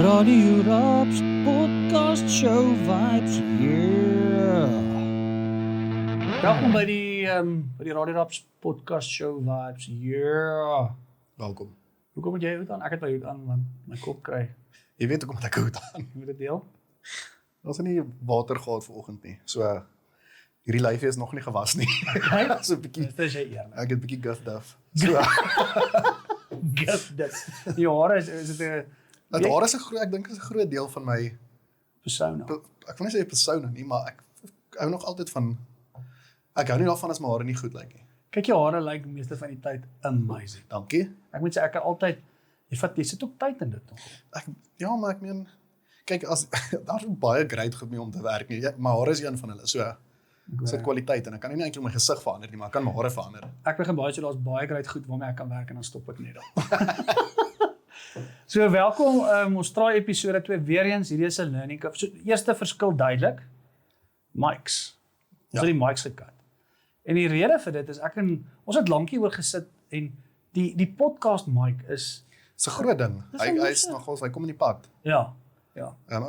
Radio Raps podcast show vibes, yeah. Welkom by die Radio Raps podcast show vibes, yeah. Welkom. Hoekom het jy hoed aan? Ek het my hoed aan, want my kop kry. Jy weet hoekom het ek hoed aan. Jy moet dit deel? Ons het nie water gehad vanoggend nie. So hierdie lyfie is nog nie gewas nie. Okay. So 'n bietjie. Dit is jy eerlik. Ek het 'n bietjie guff duff. So Guff dit. Die hare is dit 'n dit daar is 'n groot, ek dink is 'n groot deel van my persona. ek wil nie sê persona nie, maar ek hou nog altyd van ek hou nie daarvan as my hare nie goed lyk nie. Kyk, jou hare lyk meeste van die tyd amazing. Dankie. Ek moet sê ek kan altyd jy sit ook tyd in dit tog. Ja, maar ek meen kyk as daar's baie great goed mee om te werk nie. Ja, my hare is een van hulle. So sit kwaliteit en ek kan nie eintlik my gesig verander nie, maar ek kan my hare verander. Ek begin baie so daar's baie great goed waarmee ek kan werk en dan stop ek net daar. So welkom, ons traai episode 2 weer eens. Hierdie is 'n learning curve. So eerste verskil duidelik. Mics. Ons het die mics gekat. En die rede vir dit is ons het lankie oor gesit en die podcast mic is 'n groot ding. Dis Hy is nogals, hy kom in die pad. ja.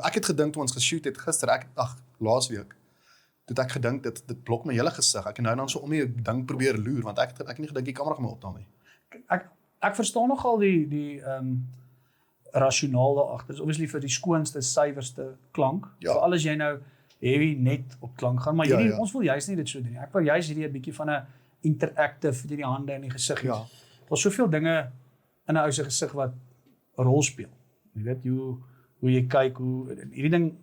Ek het gedink toe ons geshoot het gister, laasweek. Toe het ek gedink dit blok my hele gesig. Ek het nou dan so om die ding probeer loer want ek het nie gedink die kamera gaan my opneem nie. Ek verstaan nogal die rasionaal daar agter. Is obviously vir die skoonste, suiwerste klank. Ja. Vir alles jy nou heavy net op klank gaan, maar hierdie ons wil juist nie dit so doen nie. Ek wil juist hierdie 'n bietjie van 'n interactive met die hande in die gesig. Ja. Daar's soveel dinge in 'n ou se gesig wat 'n rol speel. Jy weet hoe jy kyk, hierdie ding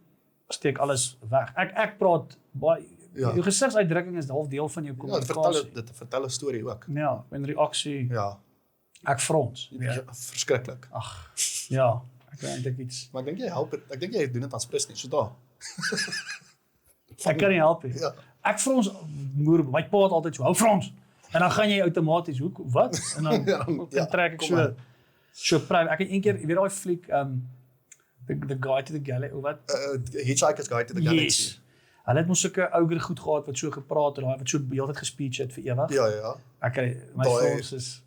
steek alles weg. Ek praat baie jou gesigsuitdrukking is half deel van jou kommunikasie. Dit vertel 'n storie ook. Ja, en reaksie. Ja. Ek frons. Ja, verskriklik. Ja, ek weet eintlik iets. Maar ek dink jy help dit. Ek dink jy doen dit as prins nie. So daar. Ek kan nie help nie. Ja. Ek frons moer, my pa het altyd so, hou frons. En dan gaan jy outomaties, wat? En dan, dan trek ek so prime. Ek het een keer, jy weet daai fliek, The Guide to the Galaxy, of wat? Hitchhiker's Guide to the Galaxy. Yes. Hulle het mos sulke ouer goed gehad wat so gepraat het, wat so heeltyd gespeech het vir ewig. Ja. My frons is,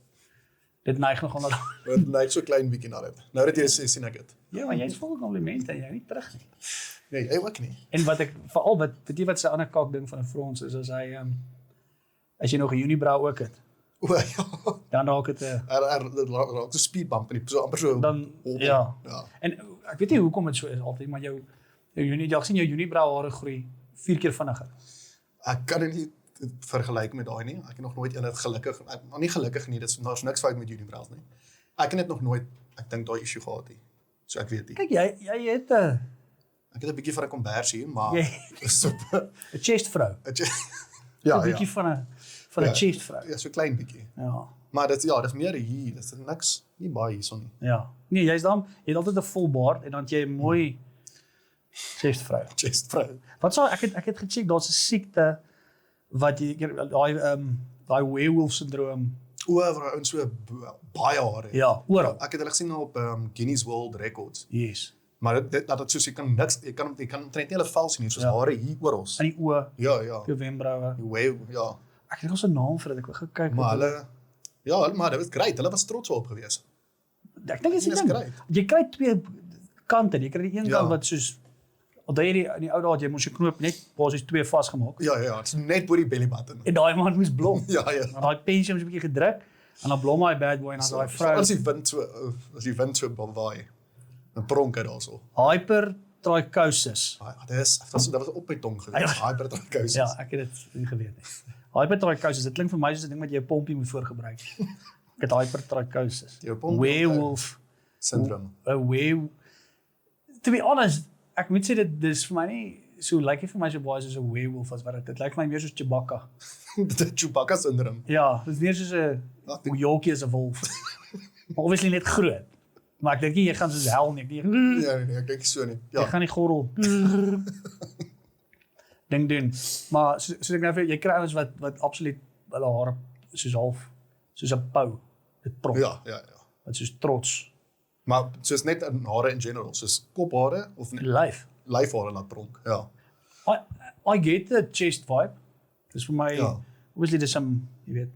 dit neig nogal na. Dit lyk so klein bietjie na dit. Nou dat jy sien ek dit. Ja, maar jy's vol komplimente en jy nie terug nie. Nee, jy ook nie. En wat ek veral weet jy wat sy ander kak ding van 'n frons is as hy as jy nog 'n unibrow ook het. O ja. Dan raak dit 'n raak 'n speed bump en so amper so. Dan ja. En ek weet nie hoekom dit so is altyd, maar jou unibrow hare groei 4 keer vinniger. Ek kan dit nie vergelyk met daai nie. Ek het nog nooit een het gelukkig, nie gelukkig nie, daar's niks fout met unibrows nie. Ek het net nog nooit, ek dink daai issue gehad nie. So ek weet nie. Kyk, jy het ek het 'n bietjie van 'n kombersie, maar is 'n chest vrou. Ja, 'n bietjie van 'n chest vrou. Ja, so klein bietjie. Ja. Maar dit is meer hier, dit is niks, nie baie hierson nie. Ja. Nee, jy het altyd 'n vol baard en dan het jy 'n mooi chest vrou. Chest vrou. Wat sou ek het gecheck, daar's 'n siekte wat jy daai werewolf syndroom Waar ouens so baie hare. Ja, oral. Ek het hulle gesien op Guinness World Records. Yes. Maar dit soos jy kan niks, jy kan net nie hulle vel sien nie, soos hare hier oral. In die oë, Ja. jou wenkbroue. Ja. Ek het nog 'n naam vir dit, ek wil gekyk. Maar maar dit was great. Hulle was trots op gewees. Ek dink dit is great. Jy kry twee kante. Jy kry die een kant wat soos onthou jy in die ou dae het jy mos 'n knoop net basies 2 vasgemaak. Ja, dit is net bo die belly button. En daai man moes blom. Ja. Maar daai pensie moes 'n bietjie gedruk en dan blom hy bad boy en dan daai vrou. As die wind so waai. 'n pronk daarso. Hypertrichosis. Dat was op my tong gewees. Hypertrichosis. Ja, ek het dit nie geweet nie. Hypertrichosis, dit klink vir my soos 'n ding wat jy 'n pompie moet voorgebruik. Ek het hypertrichosis. Werewolf syndrome. To be honest, ek moet sê dit is vir my nie so lyk vir my so baie soos 'n werewolf as wat dit lyk vir my meer soos Chewbacca. Die Chewbacca syndroom. Ja, dit is meer soos 'n Yorkie as 'n wolf. Maar obviously net groot. Maar ek dink nie jy gaan soos hel nie. Ja, nee, ek dink so nie. Ja. Jy gaan nie gordel. Ding doen. Maar soos ek nou vir jy kry ouens wat absoluut hulle hare soos half soos 'n pou. Dit pronk. Ja. Wat soos trots. Maar soos net in hare in general, soos kophare of lyfhare laat pronk. Ja. I get the chest vibe. Dis vir my obviously dis some, jy weet,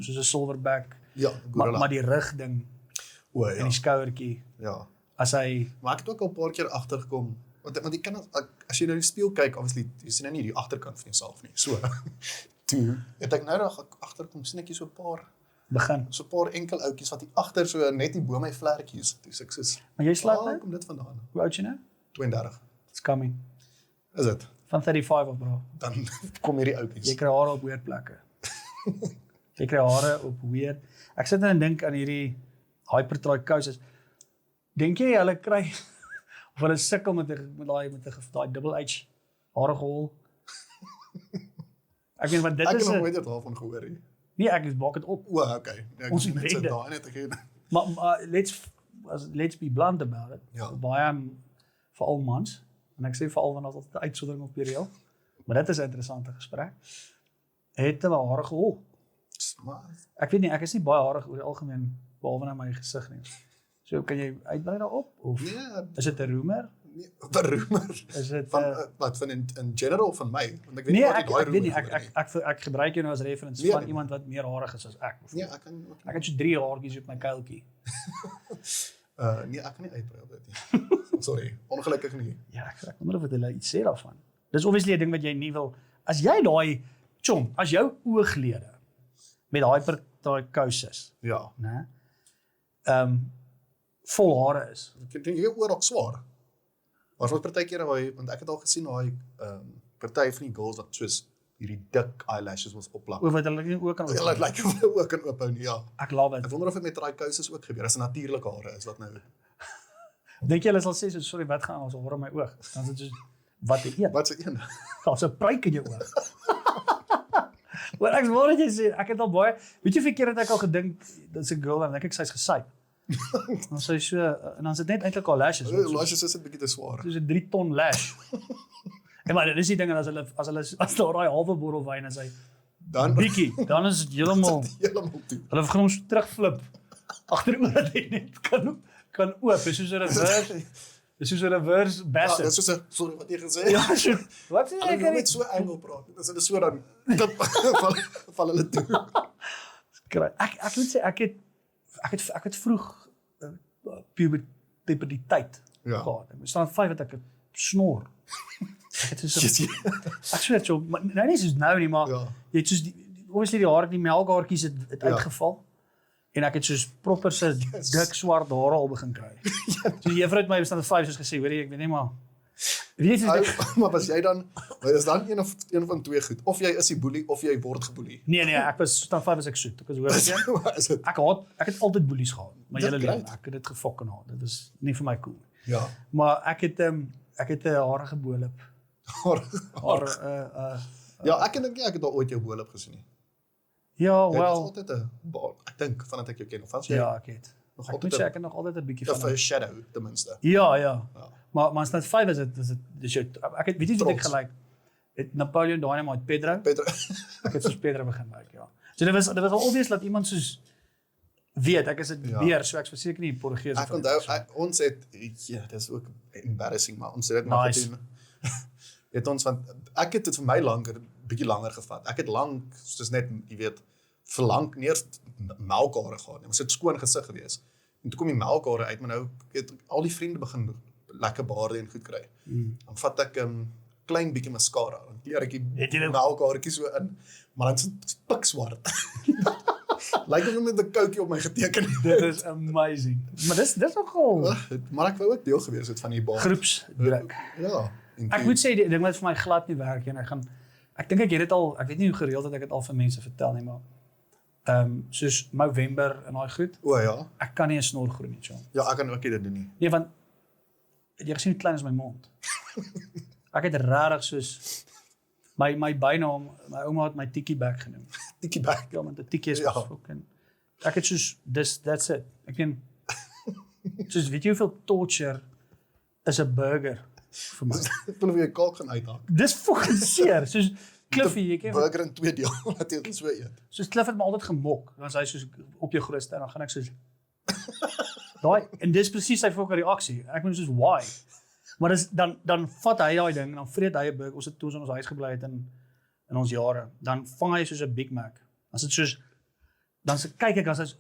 soos 'n silverback. Ja, maar die rug ding O, en die skouertjie. Ja. as hy Maar ek het ook al 'n paar keer agtergekom, want jy kan as jy nou die spieël kyk, obviously, jy sien nou nie die agterkant van jouself nie. So, toe het ek nou nog agterkom, sien ek hier so 'n paar enkel oudjies wat hier agter so net die bo my vlekkies. Dis ek soos, maar jy slaap waar nou? kom dit vandaan? Hoe oud jy nou? 32. It's coming. Is dit? Van 35 of bro. Dan kom hierdie oudjies. Jy kry hare op weird plekke. Jy kry hare op weird. Ek sit nou en dink aan hierdie hypertrichosis. Dink jy hulle kry of hulle sukkel met daai double H hare gehol? Ek weet wat dit Ek is. het nog nooit daarvan gehoor nie. Nee, ek maak dit op. O, okay. Ja, Ons ek net so rede. daai net ek Maar let's be blunt about it. Ja. Baie veral mans en ek sê veral wanneer dit 'n uitsondering op die reël. Maar dit is 'n interessante gesprek. Het hulle hare gehol? Maar Ek weet nie, ek is nie baie harig oor die algemeen behalwe na my gesig nie. So kan jy uitbrei daarop of nee, is dit 'n rumor? nee, beroemer. Is dit Van wat van in general van my, want ek weet nee, nie wat ek die daai weet nie, rumor ek gebruik jou nou as reference Nee, van nee. iemand wat meer harig is as ek. Nee, ek kan Ek het so 3 haartjies op my kuiltjie. nee, ek kan nie uitbrei op dit nie. Sorry, ongelukkig nie. Ja, ek wonder of hulle iets sê daarvan. Dis obviously 'n ding wat jy nie wil. As jy daai as jou ooglede met hypertrichosis, Ja. né? Vol hare is. Ek dink jy oor ook swaar. Maar wat partykeer want ek het al gesien daai party van die girls wat soos hierdie dik eyelashes was opplak. Oor wat hulle nie ook kan Hulle lyk of hulle ook kan ophou nie, ja. Ek love it. Ek wonder of dit met trichosis ook gebeur, as 'n natuurlike hare is wat nou. Dink jy hulle sal sê so sorry wat gaan ons hare in my oog? Dan is dit soos wat 'n een. Wat se een? Daar's 'n pruik in jou oog. Maar ek wou net sê ek het al baie, weet jy hoeveel keer het ek al gedink dis 'n girl en dink ek sy's gesyp. Dan sê sy so en dan is dit net eintlik al lashes. Lashes is 'n bietjie te swaar. Soos 'n 3 ton lash. En maar dis die ding en as daar daai halwe bottel wyn is hy Dan bietjie, dan is dit heeltemal heeltemal toe. hulle begin hom so terugflip agteroor dat hy net kan oop. Dis soos 'n reverse. Dis soos 'n reverse Ja, Bassett. dis soos 'n sorry wat jy gesê. Ja, so, wat sê Hulle ek wil net so engel praat. Dis hulle so dan val hulle toe. kry. Ek moet sê ek het vroeg puberteit Ja. gehad. Ek staan 5 het ek 'n snor. Ek het so Yes, ek swear so, maar nou nie soos nou nie, maar Ja. jy het soos obviously die hare, die melkhaartjies het Ja. uitgeval. En ek het soos proper se dik swart hare al begin kry. So die juffrou het my bestaan 5 soos gesê, hoor jy, ek weet nie maar weet jy Maar was jy dan is dan een van twee goed. Of jy is die boelie of jy word geboelie. nee, ek was staan 5 as ek soet. Ek was hoor jy. Wat is dit? Ek het altyd boelies gehad. My Dis hele lewe. great. Ek het dit gefokken haat. Dit is nie vir my cool nie. Ja. Maar ek het 'n harige bolop. Ja, ek dink ek het al ooit jou bolop gesien nie. Ja, Dit is wel. altyd 'n ek dink vandat ek jou ken of vas jy Ja, ek het. nog Ek moet altyd sê ek het nog altyd 'n bietjie of van. 'n shadow ten minste. Ja. Ja. Maar as dit 5 is dit dis jou ek het weet jy wat ek Trots. gelyk. Het Napoleon Dynamite Pedro. Peter, Ek het soos Pedro begin lyk, ja. So dit was al obvious dat iemand soos weet, ek is dit Ja. weer, so ek verseker nie Portugees ek onthou ons het ja, dis ook embarrassing, maar ons het dit maar Nice. gedoen. Het ons want ek het dit vir my bietjie langer gevat. Ek het lank soos net jy weet verlang nie eers melkhare gehad nie. Ons het skoon gesig gewees. En toe kom die melkhare uit, maar nou het al die vriende begin lekker baarde en goed kry. Dan vat ek 'n klein bietjie mascara, dan kleer ek die Het jy dit- melkhaartjie so in, maar dan is dit pikswart. Lyk of met 'n koutjie op my geteken. Dit is amazing. Maar dis nogal Maar ek wou ook deel gewees het van die baar. groepsdruk. Ja. Ek moet sê die ding wat vir my glad nie werk en ek dink ek het dit al, ek weet nie hoe gereeld het ek dit al vir mense vertel nie, maar soos November en daai goed, O ja. ek kan nie 'n snor groei nie, John. Ja, ek kan ook nie dit doen nie. Nee, want jy gesien hoe klein is my mond. Ek het regtig soos my bynaam, my ouma het my Tikkie Bag genoem. Tikkie back. Ja, want 'n tikkie is Ja. fucking. Ek het soos that's it. Ek meen soos weet jy hoeveel torture is 'n burger vir my. Ek wil weer kalk gaan uithak. Dis fucking seer. Soos Cliffy, jy ken Burger in 2 deel wat jy so eet. soos Cliff het my altyd gemok. Dan sê hy soos op jou grootste en dan gaan ek soos daai en dis presies sy fucking reaksie. Ek moet soos why? Maar dis dan vat hy daai ding en dan vreet hy 'n burger. Ons het toe in ons huis gebly het in ons jare. Dan vang hy soos 'n Big Mac. Dan sit kyk ek as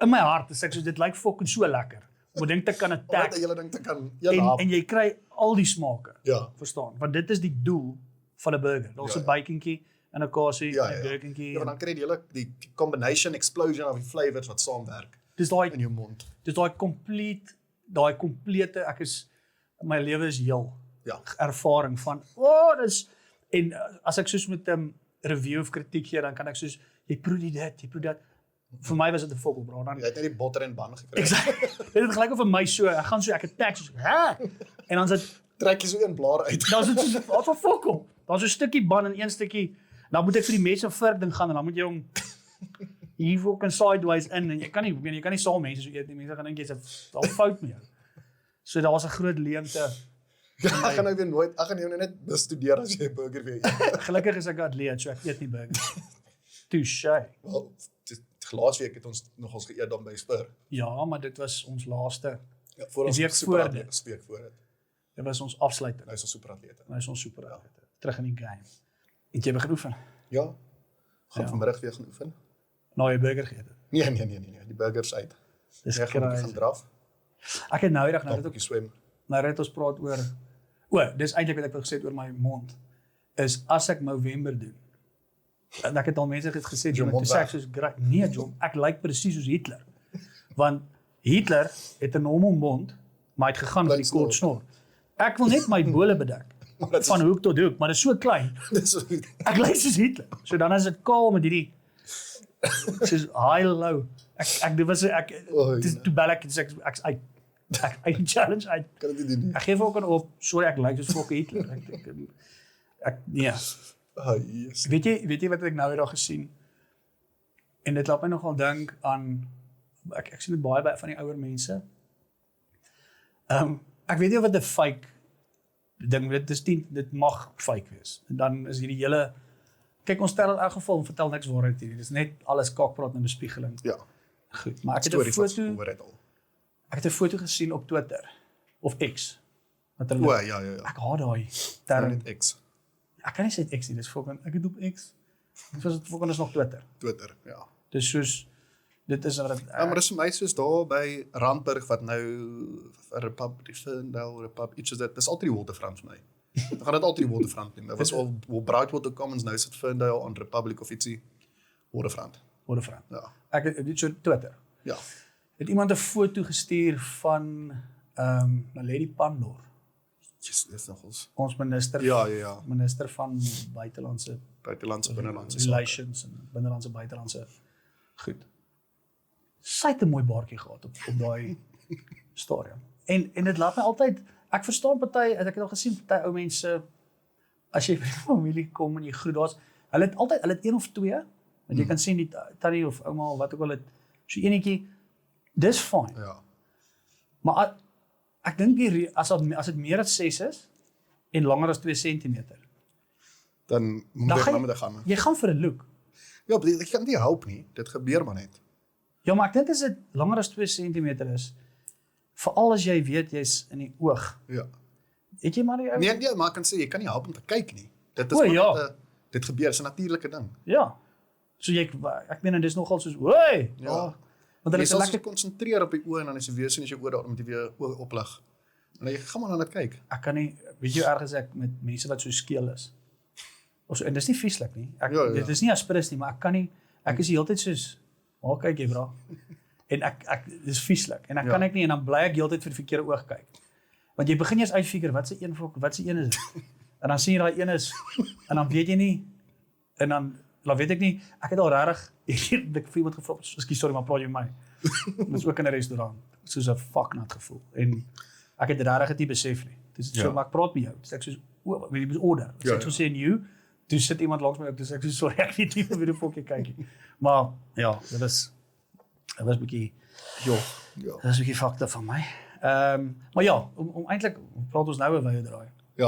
in my hart is ek soos dit lyk fucking so lekker Om ding te kan Net attack. 'n hele ding te kan En jy kry al die smake. Ja. Verstaan? Want dit is die doel van 'n burger. Daar's 'n bacongkie en 'n kasie, 'n gherkintjie. Ja, want dan kry jy die hele die combination explosion of die flavors wat saamwerk Dis in jou mond. daai complete my lewe is heel Ja. ervaring van dis en as ek soos met 'n review of kritiek gee, dan kan ek soos jy proe dit, jy proe dat. Vir my was dit 'n fokol bro. Dan Jy het net die botter en ban gekry. dit het gelyk of vir my so, ek gaan so ek attack soos hè. En dan sit Trek jy so een blaar uit. dan is dit soos wat 'n fokol. Daar's so 'n stukkie ban en een stukkie. Dan moet ek vir die mense vir ding gaan en dan moet jy hom hier fucking sideways in en jy kan nie saam mense so eet nie. Mense gaan dink jy's al fout met jou. So daar was 'n groot leemte. Ek gaan nou weer nooit, ek gaan jou net bestudeer as jy 'n burger weer eet. Gelukkig is ek atleet, so ek eet nie burgers. Touché. Wel, laasweek het ons nogals geëet dan by Spur. Ja, maar dit was ons laaste. Ja, voor Die ons week voor dit. week voor dit. Dit was ons afsluiting. Hy is 'n superatlete. Nou is ons super atlete. Terug in die game. Het jy begin oefen? Ja. Gaan Ja. vanmiddag weer gaan oefen. Nou jy burger geëet het. Nee, die burgers uit. Dis Ek gaan 'n bietjie crazy. gaan draf, Ek het nou eendag dan 'n bietjie swem. nou het ons praat oor dis eintlik wat ek wou gesê het oor my mond is as ek November doen. En ek het al mense gesê Jou jy mond moet sê weg. soos great. Nee, John, ek lyk presies soos Hitler. Want Hitler het 'n normal mond, maar hy het gegaan met die Snor. kort snor. Ek wil net my bole bedek van hoek tot hoek, maar dit is so klein. Dis Ek lyk soos Hitler. So dan is dit kaal met hierdie soos high low. Dit was dis toe bel ek ek's uit. Ek challenge uit. kan dit nie doen nie. Ek gee ook op, sorry ek lyk soos fucking Hitler. Ek nee. Yes. Weet jy wat ek nou eendag gesien? En dit laat my nogal dink aan ek sien dit baie van die ouer mense. Ek weet nie of dit 'n fake ding dit mag fake wees. En dan is hierdie hele kyk ons stel in elk geval vertel niks waarheid hier. Dis net alles kakpraat en bespiegeling. Ja. Goed, maar ek het 'n Stories wat foto oor het al. ek het 'n foto gesien op Twitter of X. Wat hulle O, ja. ek haat daai Dan term. net X, Ek kan nie sê X nie, dis fucking ek het op X. Dit was fucking is nog Twitter. Twitter, ja. Dis soos dit is wat Ja, maar dis vir my soos daar by Randburg wat nou Republic iets is dit. Dis altyd die Waterfront vir my. Dan gaan dit altyd die Waterfront doen. Dit was al Brightwater Commons nou sit Ferndale aan Republic of ietsie Waterfront. Waterfront. Ja. Ek het dit so Twitter. Ja. Het iemand 'n foto gestuur van Lady Pandor, Dis nogals. ons minister Ja. minister van buitelandse Buitelandse binnelandse sake. relations en binnelandse buitelandse goed. Sy het 'n mooi baardjie gehad op daai stadium. En dit laat my altyd ek verstaan party ek het al gesien party ou mense as jy by die familie kom en jy groet daar's hulle het een of twee want jy kan sien die tannie of ouma of wat ook al het so enetjie dis fyn. Ja. Maar ek dink as dit meer as 6 is en langer as 2 cm. Dan moet Dan jy gaan met dit gaan. Jy gaan vir 'n look. Ja, maar ek kan nie help nie. Dit gebeur maar net. Ja, maar ek dink as dit langer as 2 cm is, veral as jy weet jy's in die oog. Ja. Het jy maar die ou? Nee, maar ek kan sê jy kan nie help om te kyk nie. Dit is O, maar ja. net dit gebeur, is 'n natuurlike ding. Ja. So ek meen dis nogal soos, "Hoi!" Ja. Want hulle Jy is sal lekker konsentreer op die oë en dan as jy weer sien as jy oor daar moet jy weer oë oplig. En dan jy gaan maar aan dit kyk. ek kan nie weet jy hoe erg is ek met mense wat so skeel is. Of so en dis nie vieslik nie. Ja. Dit is nie aspirus nie, maar ek kan nie ek is die hele tyd soos, "Waar kyk jy, bra?" En ek dis vieslik en ek kan ek nie en dan bly ek heeltyd vir die verkeerde oog kyk. Want jy begin eers uitfigure wat se een is dit? En dan sien jy daai een is en dan weet jy nie en dan weet ek nie ek het al regtig ek vir iemand gevra, "Ekskuus, sorry, maar praat jy met my?" Dis ook in 'n restaurant. Soos 'n fucknut gevoel. En ek het regtig dit nie besef nie. Dis so maar ek praat met jou. Dis ek soos o, weet jy moet order. Dis ek so sê en you, toe sit iemand langs my ook, dis ek so sorry, ek weet nie wie die fuck jy kyk nie. Maar ja, dit was 'n bietjie Ja. dit is 'n bietjie fucked up van my. Maar ja, om eintlik praat ons nou oor wye draai. Ja,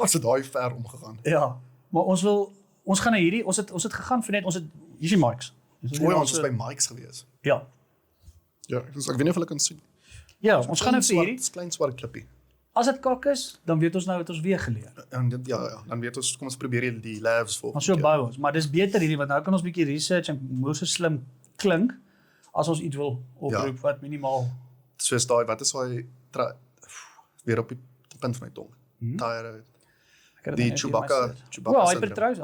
as dit daai ver omgegaan. Ja, maar ons gaan na hierdie ons het gegaan vir net ons het hier's die mics. Ons is by Mike's gewees. Ja. Ja, ek weet nie of hulle kan sien. Ja, ons gaan nou vir hierdie. Dis klein swart klippie. As dit kak is, dan weet ons nou wat ons weer geleer. En dit dan weet ons kom ons probeer die labs volgende Ons so keer. bou ons, maar dis beter hierdie want nou kan ons bietjie research en hoe so slim klink as ons iets wil oproep wat minimaal Soos daai, wat is daai weer op die punt van my tong. Thyroid. Die Chewbacca Wel, hypertrose,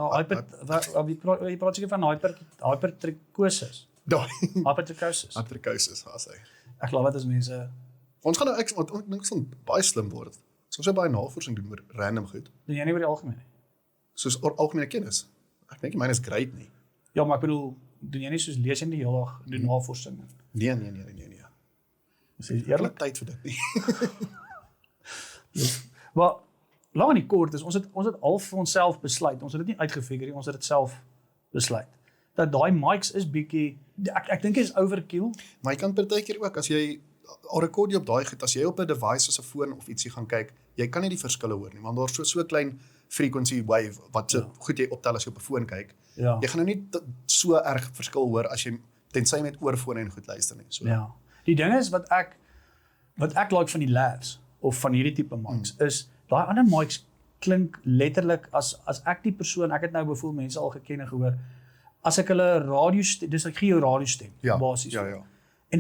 jy praat seker van hypertrikosis. Daai Hypertrikosis. hypertrikosis, as hy. Ek glo wat as mense Ons gaan nou ek dink ons gaan baie slim word. Ons gaan baie navorsing doen oor random goed. doen jy nie oor die algemeen nie. Soos algemene kennis. Ek dink myne is great nie. Ja, maar ek bedoel, doen jy nie soos lees jy nie die hele dag doen navorsing nie. Nee. Dis eerlik. Eerlik tyd vir dit nie. Maar lang en die kort is ons het al vir onsself besluit. Ons het dit nie uitgefigure nie, ons het dit self besluit. Dat daai mics is bietjie ek dink dit is overkill. Maar jy kan partykeer ook as jy al rekord jy op daai goed, as jy op 'n device soos 'n foon of ietsie gaan kyk, jy kan nie die verskille hoor nie, want daar's so klein frequency wave wat so goed jy optel as jy op 'n foon kyk. Ja. Jy gaan nou nie so erg verskil hoor as jy tensy met oorfone en goed luister nie. So. Ja. Die ding is wat ek like van die lavs of van hierdie tipe mics is daai ander mics klink letterlik as ek die persoon, ek het nou byvoorbeeld mense al geken en gehoor, as ek hulle radiostem, dis ek gee jou radiostem basies. Ja. En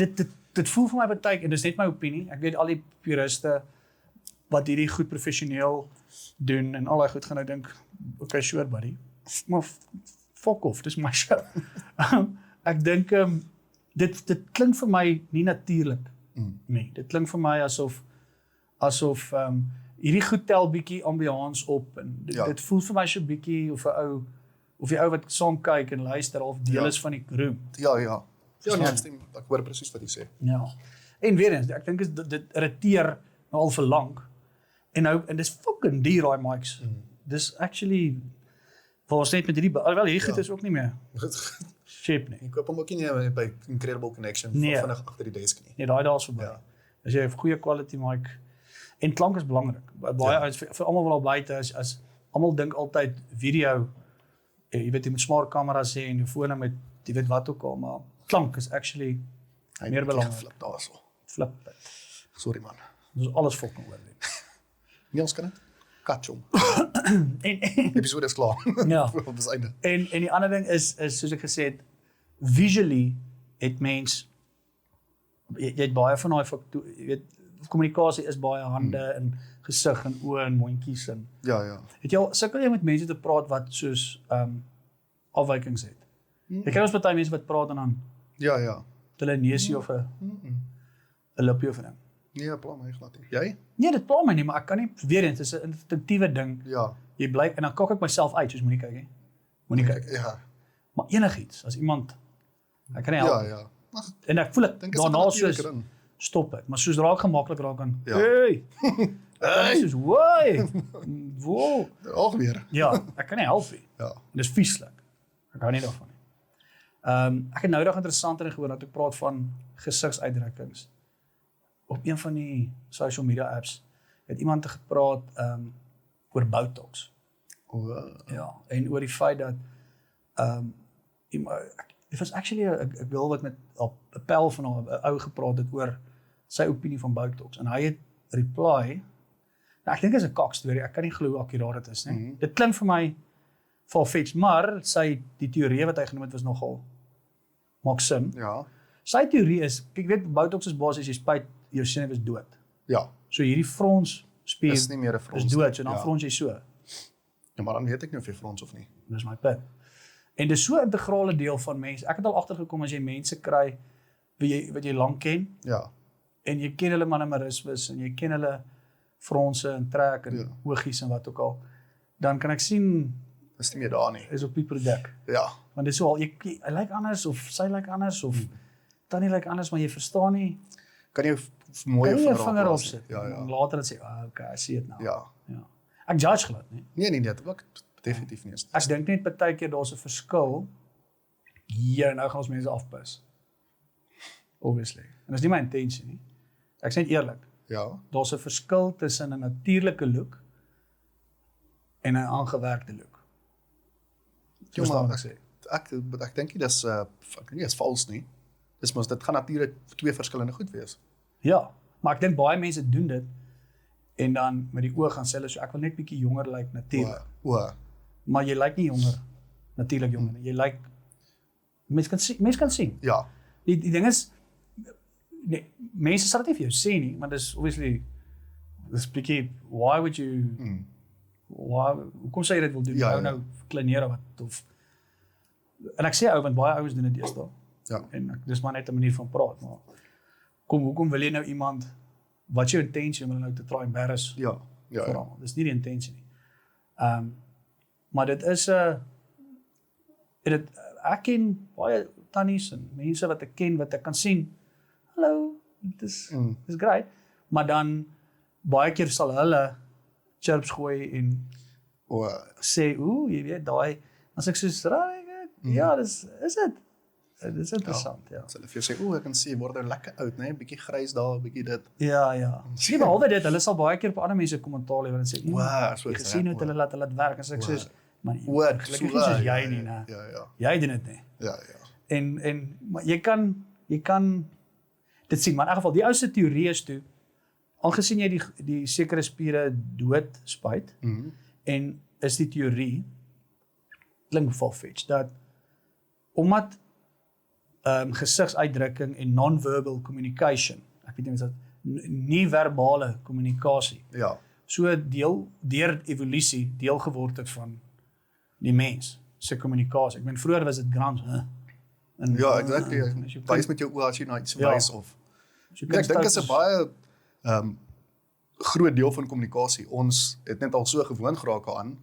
dit voel vir my baie en dis net my opinie. Ek weet al die puriste wat hierdie goed professioneel doen en al daai goed gaan nou dink, okay, sure buddy. Maar fuck off, dis my show. Ek dink dit klink vir my nie natuurlik nie. Dit klink vir my asof hierdie goed tel bietjie ambiance op en dit voel vir my so bietjie of die ou wat saam kyk en luister of deel is van die room. Ja, nee, ek hoor presies wat jy sê. Ja. En weer eens, ek dink dit irriteer nou al vir lank. En dis fucking duur daai mics. Dis actually was net met hierdie goed is ook nie meer cheap nie. Ek koop hom ook nie by Incredible Connection vinnig agter die desk nie. Nee, daai daar's verby. As jy 'n goeie quality mic en klank is belangrik. Baie vir almal wat al buite is, as almal dink altyd video, jy weet jy moet smart kameras hê en jou fone met jy weet wat ook al, maar klank is actually meer belangrik. Flip daarso. Flip. Sorry man. Dis alles fucking oor dit. Nie ons kan dit. Katjom. En Episode is klaar. Ja. Op die einde. En die ander ding is soos ek gesê het, visually het mens jy het baie van daai jy weet kommunikasie is baie hande en gesig en oë en mondjies en Ja. het jy al sukkel jy met mense te praat wat soos afwykings het. Jy kry ons baie mense wat praat en dan Ja. hulle neusie of 'n lippie of 'n ding. Nee, pla my glad nie. Jy? Nee, dit pla my nie, maar ek kan nie weer eens, dis 'n instinktiewe ding. Ja. Jy bly en dan kak ek myself uit, soos moenie kyk hè. Moenie kyk. Ja. Maar enigiets, as iemand ek kan nie help. Ja. Ag, En ek voel ek dink is daarna dit soos ding. stop ek, maar soos raak gemaklik raak aan. Ja. Hey. Ek kan nie soos woei. Wow. Ook weer. Ja, ek kan nie help nie. Ja. En dis vieslik. Ek hou nie daarvan nie. Ek het nou nog interessanter gehoor dat ek praat van gesigsuitdrukkings. Op een van die social media apps het iemand gepraat oor Botox. Ja, en oor die feit dat dit was actually 'n girl wat met 'n pel van haar 'n ou gepraat het oor sy opinie van Botox en hy het reply. Nou ek dink dit is 'n kak storie. Ek kan nie glo hoe akkuraat dit is nie. Dit klink vir my far-fetched, maar die teorie wat hy genoem het was nogal maak sin. Ja. Sy teorie is, kyk weet Botox is basies jy spuit jou senuwees dood. Ja. So hierdie fronsspier Is nie meer 'n frons. is dood, so dan Ja. frons jy so. Ja, maar dan weet ek nie of jy frons of nie. Dis my punt. En dis so 'n integrale deel van mense. Ek het al agtergekom as jy mense kry wat jy lank ken Ja. en jy ken hulle mannerismes en jy ken hulle fronse en trek en oogies en wat ook al, dan kan ek sien Is nie meer daar nie. is op die produk. Ja. Want dis so al hy lyk anders of sy lyk anders of tannie lyk anders, maar jy verstaan nie. Kan jy mooi Kan jy 'n vinger vinger op opsit? Ja. En later dan sê, okay, I see it now. Ja. Ja. Ek judge glad nie. Nee, ook definitief nie. Ek dink net baie keer daar's 'n verskil. Hier nou gaan ons mense afpis. Obviously. En dis nie my intensie nie. Ek's net eerlik. Ja. Daar's 'n verskil tussen 'n natuurlike look en 'n aangewerkte look. Ja, maar ek dink nie dis ek dink nie is vals nie. Dis mos dit gaan natuurlik twee verskillende goed wees. Ja, maar ek dink baie mense doen dit en dan met die oë gaan sê hulle so ek wil net bietjie jonger lyk natuurlik. O. Maar jy lyk nie jonger natuurlik jonger nie. Jy lyk mens kan sien. Ja. Die ding is nee, mense sal dit nie vir jou sê nie, maar dis obviously dis bietjie why would you hoekom sê jy dit wil doen? Ja, Nou kleineer wat of en ek sê ou want baie ouens doen dit deesdae. Ja. En dis maar net 'n manier van praat, maar hoekom wil jy nou iemand wat jou intensie om hulle nou te try embarrass? Ja. Vooral. Dis nie die intensie nie. Maar dit is ek ken baie tannies en mense wat ek ken wat ek kan sien. Hallo, dis great. Maar dan baie keer sal hulle chirps gooi en sê, jy weet daai as ek soos ja, dis dit. Dit is interessant, ja. As hulle vir jou sê, ek kan sien word nou lekker oud, né? Bietjie grys daar, bietjie dit. Ja. Nie behalwe dit, hulle sal baie keer op ander mense kommentaar lewer en sê, so ek gesien hoe hulle laat dit werk as ek sê, maar gelukkig nie so soos jy nie, né? Ja. Jy doen dit nie. Ja. En maar jy kan dit sien, maar in elk geval die ou se teorie is toe aangesien jy die sekere spiere dood spuit en is die teorie klink farfetched dat omdat gesigsuitdrukking en non-verbal communication, ek weet nie wat nie verbale kommunikasie. Ja. So deur evolusie deel geword het van die mens se kommunikasie. Ek meen vroeër was dit grans, Ja, exactly. Wys met jou oë as jy na iets wys of ek dink is 'n baie groot deel van kommunikasie. Ons het net al so gewoond geraak aan.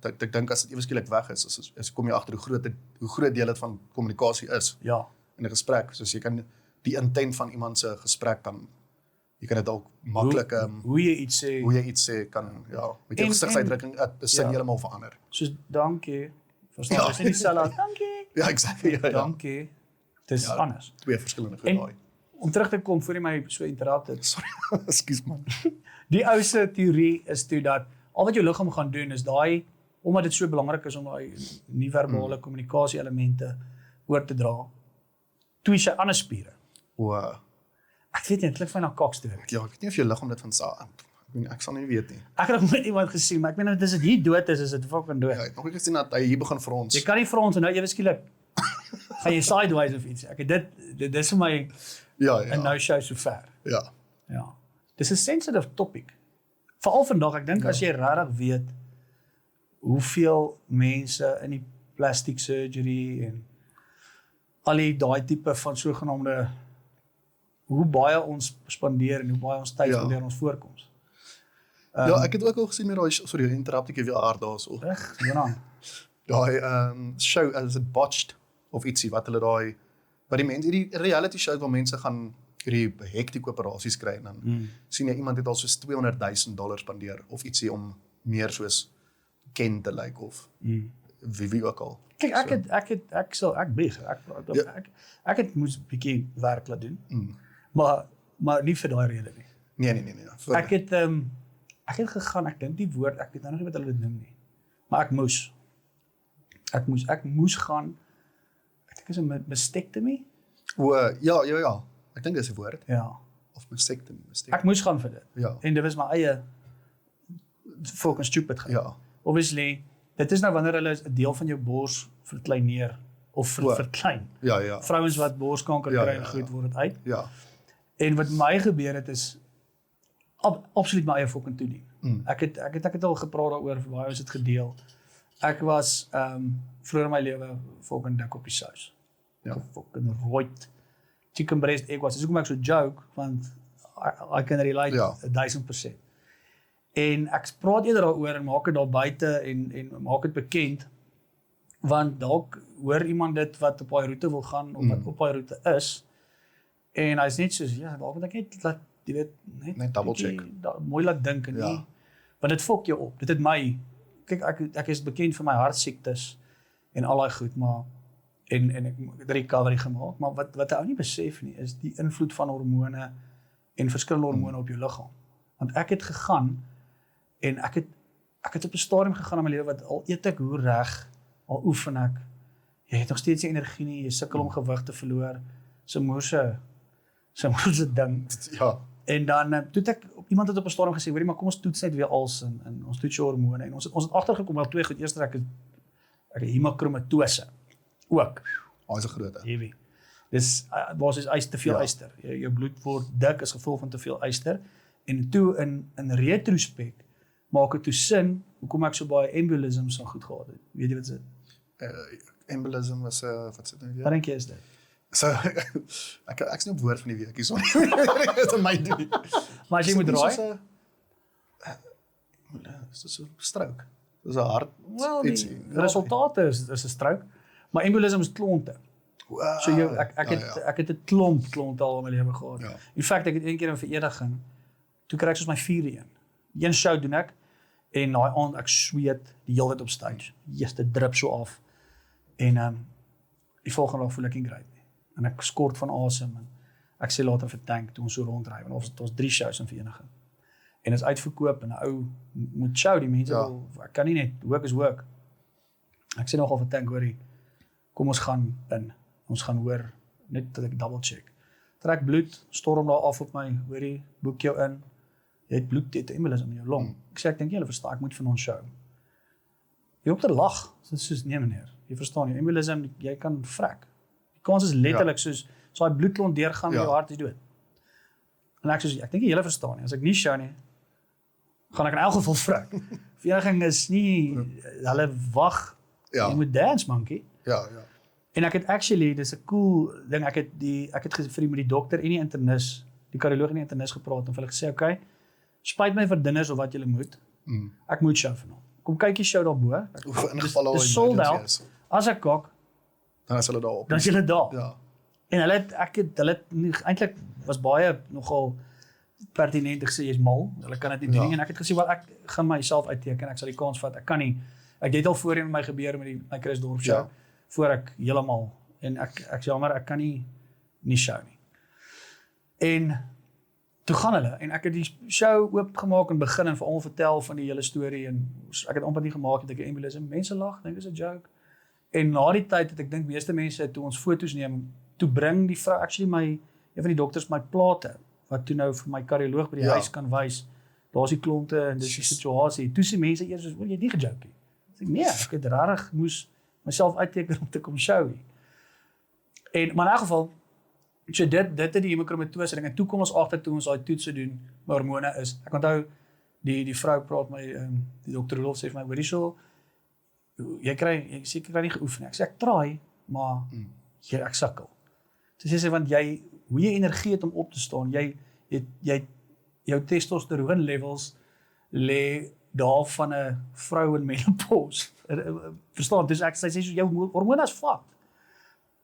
Ek dink as dit ewe skielik weg is kom jy agter hoe groot deel dit van kommunikasie is. Ja. In 'n gesprek, soos jy kan die intent van iemand se gesprek kan jy kan dit dalk maklik hoe jy iets sê kan met jou gesigsuitdrukking 'n sin heeltemal verander. Soos dankie. Verstaan, is nie dieselfde dankie. Ja, exactly. Ja. Dankie. Dis anders. Twee verskillende goed. Om terug te kom voor jy my so interrupted. Sorry. Ekskuus man. Die ou se teorie is toe dat al wat jou liggaam gaan doen is daai omdat dit so belangrik is om daai nie-verbale kommunikasie elemente oor te dra. Toe sy ander spiere. Ek weet nie, dit klink vir my na kakstorie. Ja, ek weet nie of jou liggaam dit van sa. Ek sal nie weet nie. Ek het nog nooit iemand gesien, maar ek meen as dit hier dood is dit fucking dood. Ja, ek het nog nie gesien dat hy hier begin frons. Jy kan nie frons en nou ewe skielik gaan jy sideways of iets. Ek het dit is vir my en nou show so ver. Ja. Dis 'n sensitive topic. Veral vandag, ek dink as jy regtig weet hoeveel mense in die plastic surgery en al die daai tipe van sogenaamde hoe baie ons spandeer en hoe baie ons tyd spandeer ons voorkoms. Ek het ook al gesien met daai sorry, interrupt ek weer aard daarso. Reg, Jonan. Daai show as it botched of ietsie wat hulle daai wat die mense hierdie reality show waar mense gaan hierdie hektiese operasies kry en dan sien jy iemand het al soos $200,000 spandeer of ietsie om meer soos Ken te lyk of wie ook al. Kyk, ek het moes 'n bietjie werk laat doen. Maar nie vir daai rede nie. Nee. Ek het gegaan, ek dink die woord, ek weet nou nie wat hulle dit noem nie. Maar ek moes gaan. Ek dink is 'n mastectomy. Ja. Ek dink dis 'n woord. Ja. Of mastectomy. Ek moes gaan vir dit. Ja. En dit was my eie fucking stupid gaan. Ja. Obviously, dit is nou wanneer hulle 'n deel van jou bors verkleineer of verklein. Ja. Vrouens wat borskanker kry en goed word dit uit. Ja. En wat my gebeur het is absoluut my eie fucking toedien. Ek het al gepraat daaroor, baie ons het gedeel. Ek was vroeër in my lewe fucking dik op die sous. Ja. Fucking rooi chicken breast egg was. Dis hoekom ek so joke want I can relate 1000%. En ek praat eerder daaroor en maak dit daar buite en maak dit bekend want dalk hoor iemand dit wat op daai roete wil gaan of wat op daai roete is en hy's net soos dalk moet ek net laat jy weet net double check. Mooi laat dink en nie want dit fok jou op. Dit het my kyk ek is bekend vir my hartsiektes en al daai goed maar en ek het recovery gemaak maar wat jy ou nie besef nie is die invloed van hormone en verskillende hormone op jou liggaam. Want ek het gegaan en ek het op 'n stadium gegaan in my lewe wat al eet ek hoe reg, al oefen ek. Jy het nog steeds nie energie nie, jy sukkel om gewig te verloor. So moerse ding. Ja. En dan toe ek iemand het op 'n stadium gesê, hoorie maar kom ons toets net weer als en ons toets jou hormone en ons het agtergekom wel twee goed. Eerstens ek het hemokromatose ook. Hy's 'n groot. Heavy. Dis basies te veel yster. Jou bloed word dik as gevolg van te veel yster. En toe in retrospek maak dit toe sin hoekom ek so baie embolisms so goed gehad het. Weet jy wat dit is? Embolism was wat sê nou weer? Wat dink jy is dit? So ek is nie op woord van die week hier so. Dit aan my doen. Maar as jy moet raai, is dit so stroke. Dis 'n hart die resultate is 'n stroke, maar embolism is klonte. So ek het 'n klont al in my lewe gehad. Ja. In feite ek het een keer 'n vereniging, toe kry ek soos my 4e. Een show doen ek en daai aand ek sweet die hele tyd op stage. Dit drup so af. En die volgende dag voel ek nie great nie. En ek skort van asem en ek sê later vir Tank toe ons so rondry want ons 3 shows in vereniging. En is uitverkoop en 'n ou moet show die mense wil, ek kan nie net work is work. Ek sê nogal vir Tank hoorie, kom ons gaan in. Ons gaan hoor net dat ek double check. Trek bloed, storm daar af op my, hoorie, boek jou in. Jy het bloed, jy het embolism in jou long. Ek sê ek dink julle verstaan, ek moet van ons show. Jy hoop te lag. Dit is soos nee meneer. Jy verstaan jy, embolism jy kan vrek. Die kans is letterlik soos daai bloedklont deurgaan met jou hart is dood. En ek sê ek dink julle verstaan nie. As ek nie show nie, gaan ek in elk geval vrek. Vereniging is nie hulle wag. Jy moet dance monkey. Ja. En ek het actually, dis 'n cool ding, ek het vir met die dokter en die internis, die kardioloog en die internis gepraat en vir hulle gesê, okay, spyt my vir dinners of wat julle moet. Ek moet show vanaand. Kom kyk die show daarbo. Dis sold out. As ek kok, dan is hulle daar op. Dan is hulle daar. Ja. En hulle eintlik was baie nogal pertinent gesê jy's mal. Hulle kan dit nie doen nie en ek het gesê wel ek gaan myself uitteken. Ek sal die kans vat. Ek kan nie. Ek het al voorheen met my gebeur met my Chris Dorp show voor ek heeltemal en ek jammer ek kan nie show nie. En toe gaan hulle en ek het die show oopgemaak en begin en vir almal vertel van die hele storie en ek het amper nie gemaak het ek 'n embolism. Mense lag, dink is 'n joke. En na die tyd het ek dink meeste mense toe ons foto's neem, toe bring die vrou actually een van die dokters my plate wat toe nou vir my kardioloog by die huis kan wys. Daar's die klonte en dis die situasie. Toe sê mense eers soos, "Wil jy nie gejoke nie?" Sê ek, "Nee, ek het regtig moes myself uitteken om te kom show nie." En maar in 'n geval so dit het die hemokromatose ding en toe kom ons agter toe ons daai toetse doen, my hormone is. Ek onthou die vrou praat my die dokter Rolf sê vir my, "Hoorie so, jy seker kan nie geoefen nie." Ek sê ek try, maar ek sukkel. Toe sê sy want hoe jy energie het om op te staan, jou testosteron levels lê daar van 'n vrou in menopause. Verstaan, dis ek sê so jou hormone is fucked.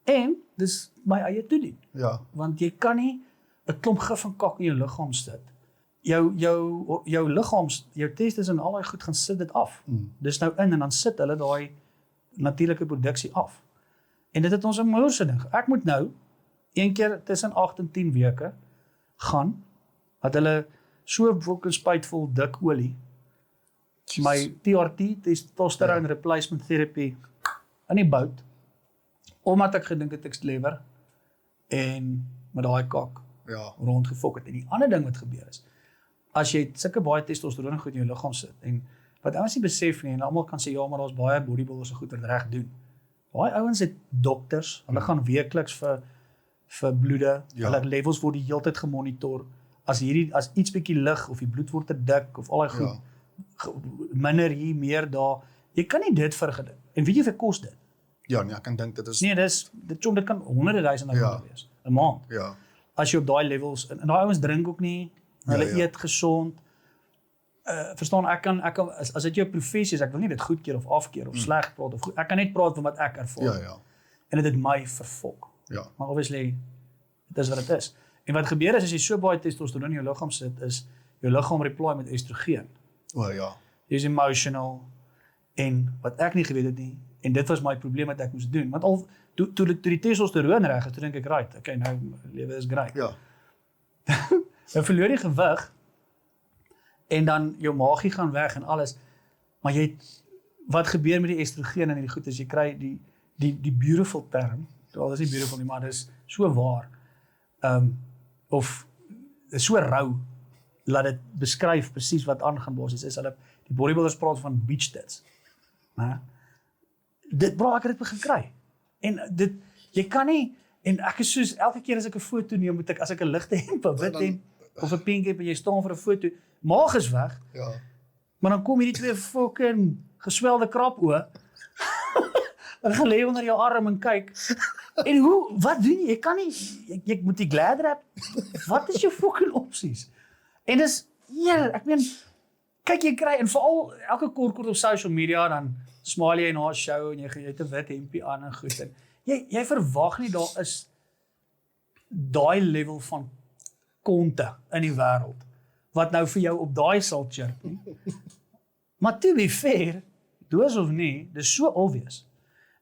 En dis my eie toedien. Ja. Want jy kan nie 'n klomp gif en kak in jou liggaam sit. Jou liggaams, jou testes en al daai goed gaan sit dit af. Dis nou in en dan sit hulle daai natuurlike produksie af. En dit het ons 'n moeilike ding. Ek moet nou een keer tussen 8 en 10 weke gaan dat hulle so fucking spuitvol dik olie my TRT, testosterone replacement therapy in die bout omdat ek gedink het ek's clever en met daai kak rondgefok het. En die ander ding wat gebeur is as jy sulke baie testosteron goed in jou liggaam sit en wat ouens nie besef nie en almal kan sê ja maar daar's baie bodybuilders wat goed reg doen. Daai ouens het dokters, hulle gaan weekliks vir bloede, hulle levels word die hele tyd gemonitor. As iets bietjie lig of die bloed word te dik of al daai goed minder hier meer daar. Jy kan nie dit vergedik. En weet jy vir kos dit? Ja, nee, ek kan dink dit is nee, dit kan honderde duisende rand wees 'n maand. Ja. As jy op daai levels en daai ouens drink ook nie, hulle eet gesond. Verstaan ek kan as dit jou professie is, ek wil nie dit goedkeur of afkeer of sleg praat of goed, ek kan net praat van wat ek ervaar. Ja. En dit het my verfok. Ja. Maar obviously dit is wat dit is. En wat gebeur is as jy so baie testosteron in jou liggaam sit, is jou liggaam reply met estrogen. Ja. Jy's emotional en wat ek nie geweet het nie en dit was my probleem wat ek moes doen. Want al toe die testosteron reg is, toe dink ek right, okay, nou lewe is great. Ja. Nou verloor jy gewig en dan jou maagie gaan weg en alles. Maar wat gebeur met die estrogen en die goed is jy kry die beautiful term. Wel, dis nie beautiful nie, maar dis so waar. Of is so rou laat dit beskryf presies wat aangaan basies is. Hulle die bodybuilders praat van beach tits. Dit ek het dit begin kry. En jy kan nie En ek is soos elke keer as ek 'n foto neem, moet ek as ek 'n ligte hemp, 'n wit hemp of 'n pink hemp en jy staan vir 'n foto, maag is weg. Ja. Maar dan kom hierdie twee fucking geswelde krapoe en gaan lê onder jou arm en kyk. En wat doen jy? Jy kan nie jy moet die glad wrap. Wat is jou fucking opsies? En dis ek meen kyk jy kry en veral elke kort op social media dan smile jy na 'n show en jy het 'n wit hempie aan en goed en jy verwag nie daar is daai level van konte in die wêreld wat nou vir jou op daai sal chirp nie. Maar to be fair, doos of nie, dis so obvious.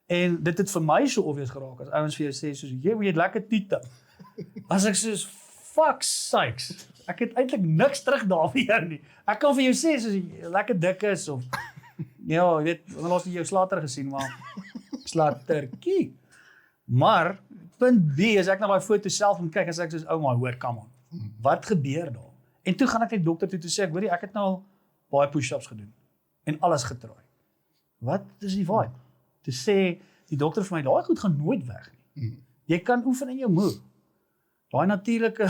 En dit het vir my so obvious geraak as ouens vir jou sê soos jy het lekker tiete. As ek soos fuck sakes. Ek het eintlik niks terug daar vir jou nie. Ek kan vir jou sê soos jy lekker dik is of ja, jy weet, ons het jou slater gesien maar slatertjie. Maar punt B is ek na daai foto self en kyk as ek soos ou my hoor, come on. Wat gebeur daar? En toe gaan ek net dokter toe sê ek hoorie ek het nou al baie push-ups gedoen en alles getraai. Wat is die vibe? Toe sê die dokter vir my daai goed gaan nooit weg nie. Jy kan oefen in jou moer. Daai natuurlike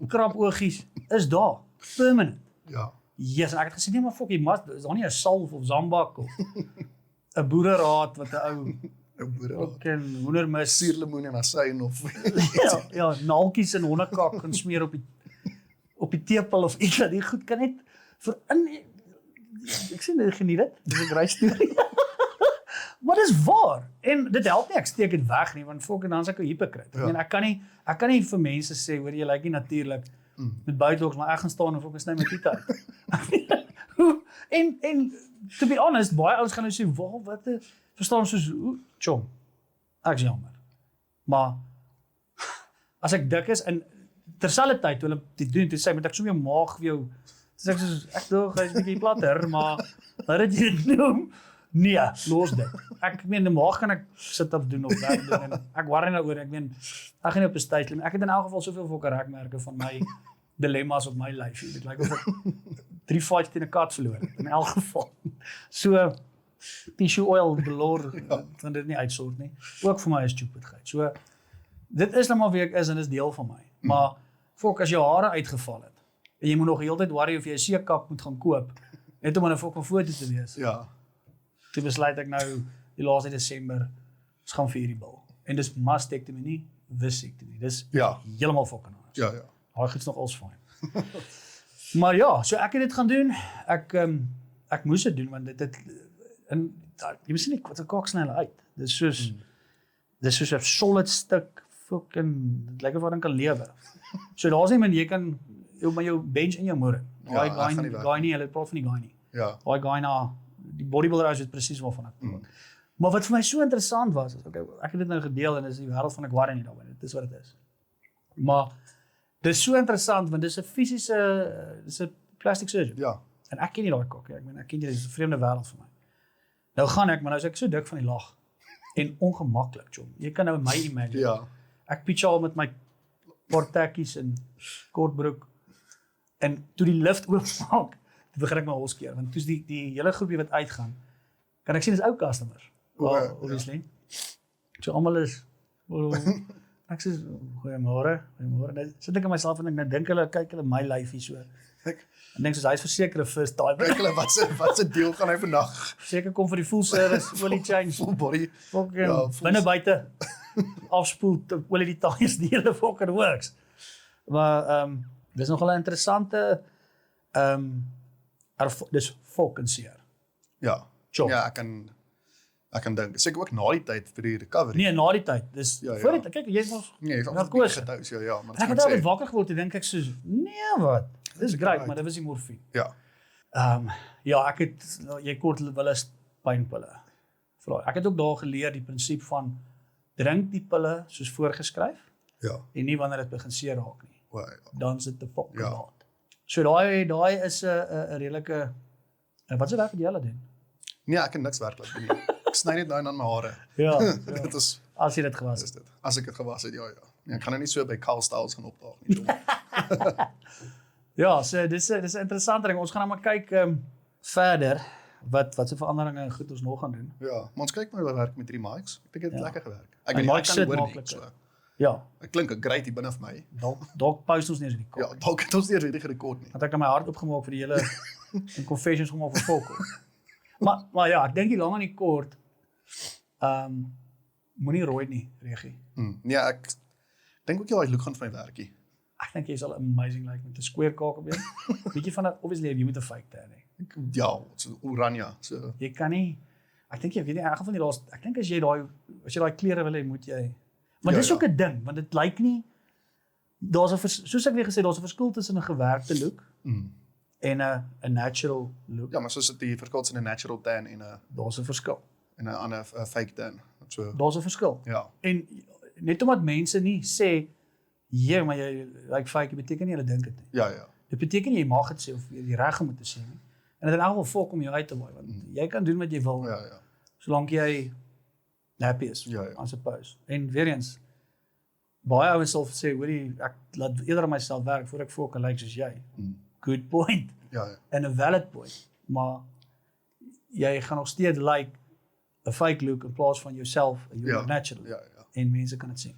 krap oogies is daar permanent. Ja. Yes, en ek het gesê nee maar fok, jy mas is daar nie 'n salf of zambak of 'n boereraad wat 'n ou ook en hoendermis Suurlemoen en asyn of ja, naaltjies en hondekak gaan smeer op die tepel of iets dat die goed kan net vir in ek sê net geniet dit. Dis 'n grys storie. Maar dis waar. En dit help nie ek steek dit weg nie want fok en dan is ek 'n hypocriet. Ja. Ek kan nie vir mense sê hoor jy lyk nie natuurlik met buiteloks maar ek gaan staan en fok en sny my tiete uit. en to be honest, baie ouens gaan nou sê, "Waar wat verstaan soos chom." Ek's jammer. Maar as ek dik is en terselfdertyd toe hulle dit doen, toe sê met ek so 'n maag vir jou. Dis ek soos ek dog hy's bietjie platter, maar wat het jy dit noem? Nee, los dit. Ek meen die maag kan ek sit-ups doen of werk doen en ek worry nou oor. Ek meen ek gaan nie op 'n stage klim. Ek het in elk geval soveel fokke rekmerke van my dilemma's op my lyf. Dit lyk of ek 3 fights teen 'n kat verloor het in elk geval. So tissue oil galore kan dit nie uitsort nie. Ook vir my is stupidheid. So dit is nou maar wie ek is en dis deel van my. Maar fok as jou hare uitgeval het en jy moet nog heeltyd worry of jy 'n seekap moet gaan koop net om 'n fok 'n foto te wees. Ja. Toe besluit ek nou die laaste Desember ons gaan vir hierdie bil. En dis mastectomy nie vasectomy. Dis heeltemal fucking anders. Ja. Daai goed's nog als fyn. Maar ja, so ek het dit gaan doen. Ek moes dit doen want dit en jy moet sien nie wat 'n kaksnelle uit. Dis soos 'n solid stuk fucking dit lyk of wat dan kan lewe. So daar's nie men jy kan met jou bench in jou moer. Daai guy nie, hulle praat van die guy nie. Ja. Daai guy na die bodybuilder is presies waarvan ek praat. Maar wat vir my so interessant was, is okay, ek het dit nou gedeel en dis die wêreld van ek worry nie daaroor. Dit is wat dit is. Maar dis so interessant want dis 'n fisiese dis 'n plastic surgeon. Ja. En ek ken nie daai kok nie. Ek meen ek ken jy dis 'n vreemde wêreld vir my. Nou gaan ek, maar nou is ek so dik van die lag en ongemaklik, chom. Jy kan nou my imagine. Ja. Ek pitch al met my portekkies en kortbroek en toe die lift oopmaak, toe begin ek my hol skeer want toe's die hele groepie wat uitgaan, kan ek sien dis ou customers. Obviously. So almal is ek sê goeiemôre. Nou sit ek in myself en ek nou dink hulle kyk hulle my lyfie so. Ek dink soos hy's verseker 'n first time. Kyk hulle wat se deel gaan hy vandag. Seker kom vir die full service, olie change, Full body. Binne buite afspoel olie die tyres die hele fucking works. Maar dis nogal 'n interessante dis fucking seer. Ja. Chop. Ja, ek kan dink. Seker ook na die tyd vir die recovery. Nee, na die tyd. Dis voor die kyk jy mos Nee, narkose gedous, ja, maar ek het altyd wakker geword en dink ek soos nee wat. Dis great, maar dit was die morfine. Ja. Ja, ek het jy kort Willis pynpille. Ek het ook daar geleer die prinsip van drink die pille soos voorgeskryf. Ja. En nie wanneer dit begin seer raak nie. Dan sit te fucking laat. So daai is 'n redelike wat se werk het jy al doen? Nee, ek kan niks werklik doen nie. Ek sny net nou aan my hare. Ja. Dit is as jy dit gewas het. As ek dit gewas het, ja. Nee, ek gaan nou nie so by Carl Styles gaan opdaag nie. Ja, so dis 'n interessante ding. Ons gaan nou maar kyk verder. wat se veranderinge en goed ons nog gaan doen. Ja, maar ons kyk maar hoe werk met hierdie mics. Ek dink dit het lekker gewerk. En Ek mics kan sit hoor nie, makliker. so. Ja, Ek klink great hier binne vir my. dalk post ons nie eens in die kop. Ja, dalk het ons nie hierdie gerekord nie. Want ek het my hart opgemaak vir die hele in confessions gemaak vir Volko. maar ja, ek dink die lang en die kort moenie rooi nie, Regie. Nee, ek dink ook jy daai look gaan vir my werkie. Ek dink jy sal amazing lyk met 'n square kaak op jou. Bietjie van dat obviously jy moet 'n fake tan hê. Ja, so oranje, so. Jy kan nie ek dink jy weet nie in elk geval nie daar's ek dink as jy daai klere wil hê, moet jy maar Ja, dis ook 'n ding, want dit lyk nie daar's 'n soos ek weer gesê, daar's 'n verskil tussen 'n gewerkte look en 'n natural look. Ja, maar soos dit die verskil tussen 'n natural tan en 'n Daar's 'n verskil. ander fake tan. So Daar's 'n verskil. ja. En net omdat mense nie sê ja, maar jy lyk fake, beteken nie hulle dink dit nie. Ja, ja. Dit beteken nie jy mag dit sê of jy die reg om dit te sê nie. En dit in elk geval volk om jou uit te waai want jy kan doen wat jy wil. Ja, ja. Solank jy happy is, Ja, ja. I suppose. En weer eens, baie ouens sal sê, hoorie, ek laat eerder aan myself werk voor ek voor kan lyk soos jy. Good point. Ja, ja. En 'n valid point. Maar jy gaan nog steeds lyk 'n fake look in plaas van jouself, 'n Ja. natural. Ja, ja. En mense kan dit sien.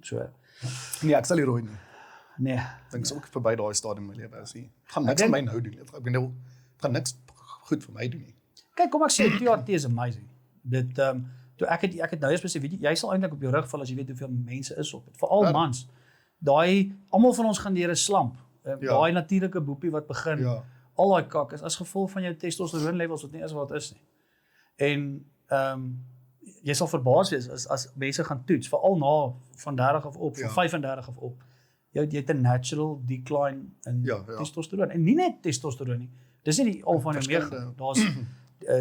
So, Nee, ek sal nie rooi nie. nee. Ek dink is ook verby daai stadium in my lewe is nie. Ek gaan niks aan my nou doen nie. Ek bedoel, ek gaan niks goed vir my doen nie. Kyk, kom ek sê, TRT is amazing. Dit, toe ek het nou eens besef, weet jy sal eintlik op jou rug val as jy weet hoeveel mense is op dit. Veral mans. Almal van ons gaan deur 'n slamp. Daai natuurlike boepie wat begin. Ja. Al daai kak is as gevolg van jou testosteron levels wat nie is wat is nie. En jy sal verbaas wees as mense gaan toets, veral na van 30 of op, van 35 of op. Jy het 'n natural decline in testosteron. En nie net testosteron nie. Dis nie die al van omega. Daar's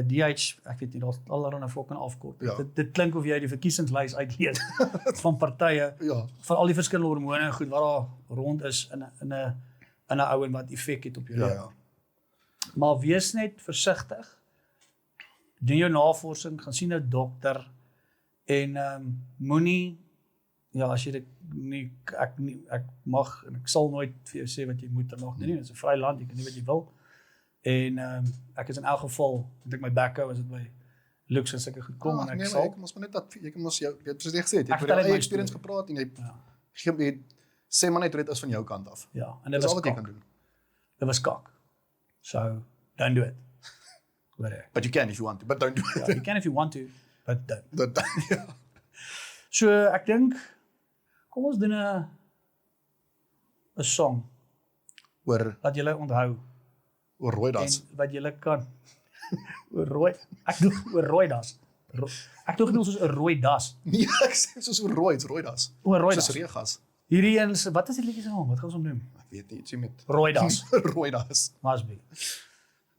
DH, ek weet nie, daar's allerlei fucking afkorting. Ja. Dit klink of jy die verkiesingslys uitlees van partye, Ja. van al die verskillende hormone en goed wat daar rond is in 'n ou en wat effek het op jou lewe. Ja. Maar wees net versigtig. Doen jou navorsing, gaan sien 'n dokter en moenie as jy dit nie ek mag en ek sal nooit vir jou sê wat jy moet en mag doen nie. Dit is 'n vrye land, jy kan doen wat jy wil. En ek is in elk geval, moet ek my back hou as dit by looks en sulke goed kom en ek sal. Jy kan mos maar net dat jy kan mos jou weet soos jy gesê het, jy Ek het vertel oor jou my eie experience gepraat en jy sê maar net hoe dit is van jou kant af. Ja, en Dit dit is was al wat jy kak. kan doen. Dit was kak. So, don't do it. Whatever. But you can if you want to, but don't do it. You can if you want to, but don't. Dat ja. So, ek dink kom ons doen 'n song Oor wat julle onthou rooi dans. en wat julle kan oor rooi. Ek doen oor rooi das. Ek dink dit soos 'n rooi das. Nee, ek sê soos oor rooi das. Oor rooi Soos das. regas. Hierdie een, wat is die liedjie se naam? Wat gaan ons hom noem? Ek weet nie, ietsie met Rooi das. rooi das. Must be.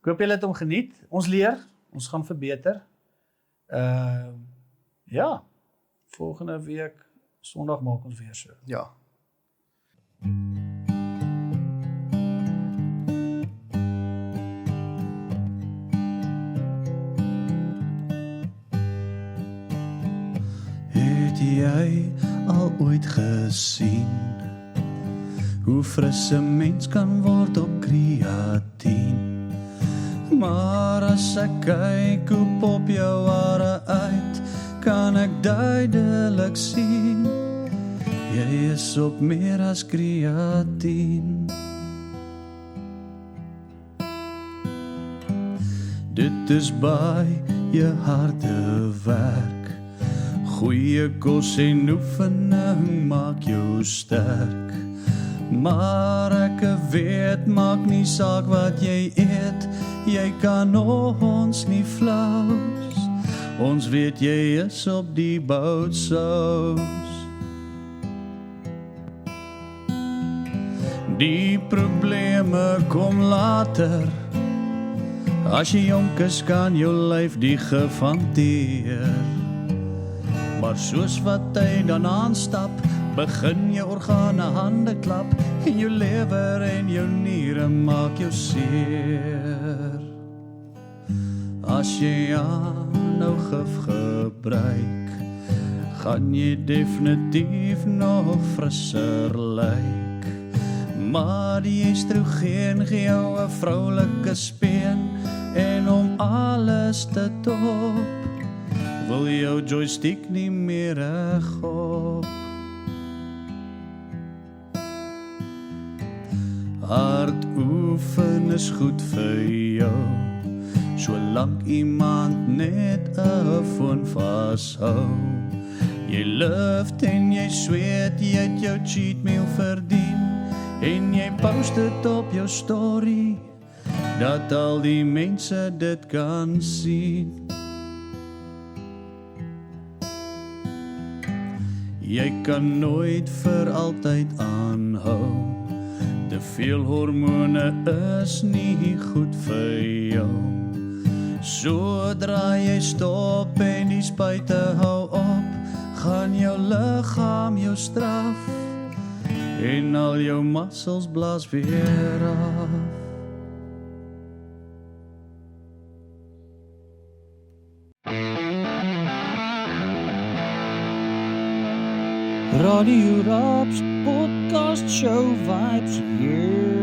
Ek hoop julle het hom geniet. Ons leer, ons gaan verbeter. Ja. Volgende week Sondag maak ons weer so. Ja. Het jy al ooit gesien hoe fris 'n mens kan word op kreatien? Maar as ek kyk op jou hare uit, kan ek duidelik sien jy is op meer as kreatien. Dit is baie harde werk. Goeie kos en oefening maak jou sterk. Maar ek weet, maak nie saak wat jy eet, jy kan ons nie flous. Ons weet jy is op die bout sous. Die probleme kom later. As jy jonk is, kan jou lyf die gefanteer. Maar soos wat hy dan aanstap, begin jou organe hande klap en jou lewer en jou niere maak jou seer. As jy aanhou gif gebruik, gaan jy definitief nog frisser lyk. Maar die estrogen gee jou 'n vroulike speen en om alles te top, wil jou joystick nie meer regop. Hard oefen is goed vir jou, solank iemand net 'n foon vashou. Jy lift en jy sweet, jy het jou cheat meal verdien, en jy post dit op jou story, dat al die mense dit kan sien. Jy kan nooit vir altyd aanhou, te veel hormone is nie goed vir jou. Sodra jy stop en die spuite hou op, gaan jou liggaam jou straf, en al jou muscles blaas weer af. Radio Raps podcast show vibes, yeah.